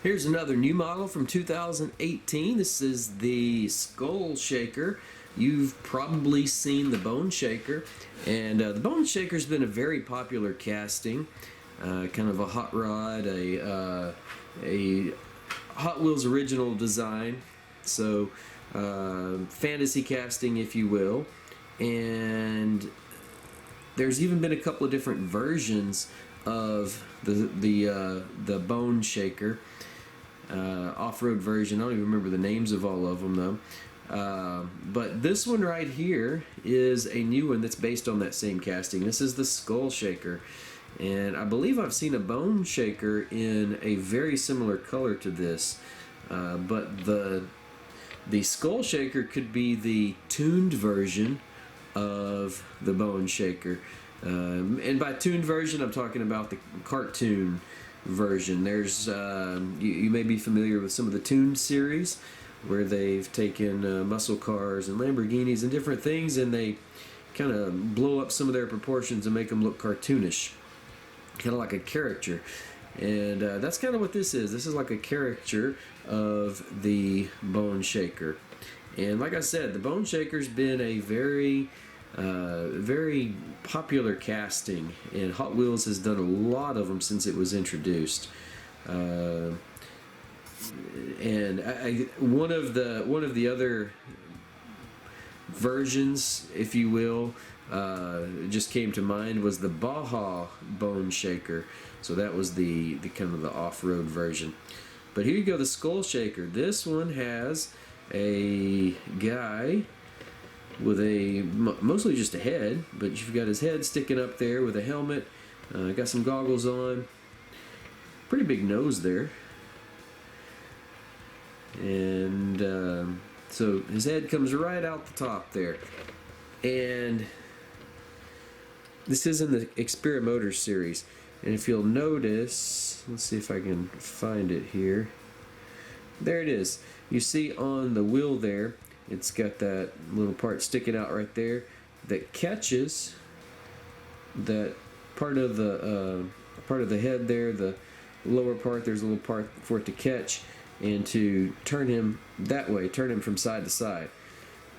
Here's another new model from 2018. This is the Skull Shaker. You've probably seen the Bone Shaker, and the Bone Shaker's been a very popular casting, kind of a hot rod, a Hot Wheels original design, so fantasy casting, if you will. And there's even been a couple of different versions of the Bone Shaker. Off-road version. I don't even remember the names of all of them though. But this one right here is a new one that's based on that same casting. This is the Skull Shaker, and I believe I've seen a Bone Shaker in a very similar color to this, but the Skull Shaker could be the tuned version of the Bone Shaker. And by tuned version, I'm talking about the cartoon version. There's you may be familiar with some of the Tooned series, where they've taken muscle cars and Lamborghinis and different things, and they kind of blow up some of their proportions and make them look cartoonish, kind of like a caricature. And that's kind of what this is. This is like a caricature of the Bone Shaker. And like I said, the Bone Shaker's been a very popular casting, and Hot Wheels has done a lot of them since it was introduced. And one of the other versions, if you will, just came to mind was the Baja Bone Shaker. So that was the kind of the off-road version. But here you go, the Skull Shaker. This one has a guy with mostly just a head, but you've got his head sticking up there with a helmet, got some goggles on, pretty big nose there, and so his head comes right out the top there. And this is in the Experimotors series, and if you'll notice, let's see if I can find it here. There it is. You see on the wheel there, it's got that little part sticking out right there that catches that part of the head there, the lower part. There's a little part for it to catch and to turn him that way, turn him from side to side.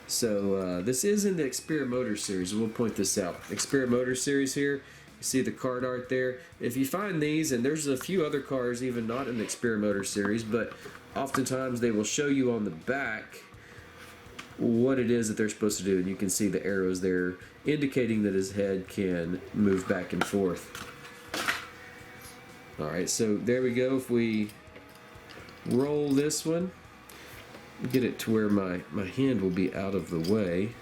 So this is in the Experimotors series. We'll point this out. Experimotors series here. You see the card art there. If you find these, and there's a few other cars even not in the Experimotors series, but oftentimes they will show you on the back what it is that they're supposed to do, and you can see the arrows there indicating that his head can move back and forth. Alright, so there we go. If we roll this one, get it to where my hand will be out of the way.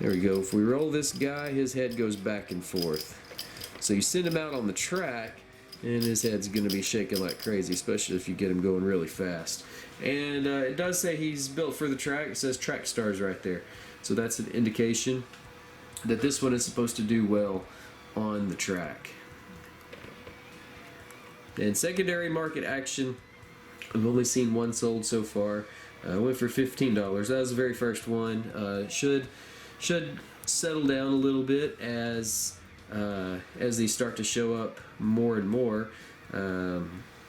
There we go. If we roll this guy, his head goes back and forth. So you send him out on the track, and his head's going to be shaking like crazy, especially if you get him going really fast. And it does say he's built for the track. It says track stars right there. So that's an indication that this one is supposed to do well on the track. And secondary market action, I've only seen one sold so far. Went for $15. That was the very first one. Should settle down a little bit as these start to show up more and more.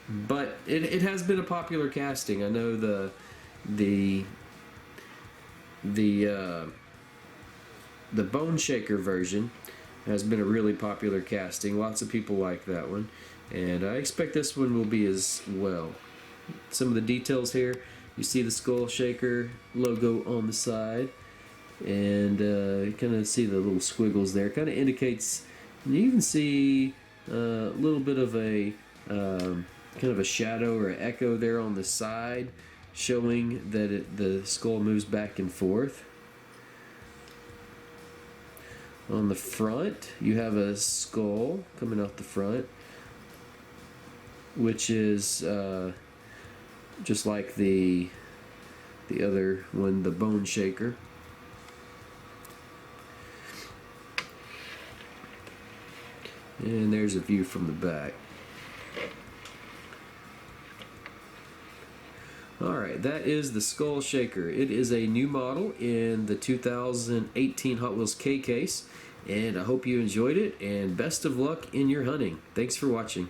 But it has been a popular casting. I know the Bone Shaker version has been a really popular casting. Lots of people like that one, and I expect this one will be as well. Some of the details here, you see the Skull Shaker logo on the side, and you kind of see the little squiggles there. Kind of indicates, you even see a little bit of a kind of a shadow or an echo there on the side, showing that the skull moves back and forth. On the front, you have a skull coming out the front, which is just like the other one, the Bone Shaker. And there's a view from the back. Alright, that is the Skull Shaker. It is a new model in the 2018 Hot Wheels K case, and I hope you enjoyed it, and best of luck in your hunting. Thanks for watching.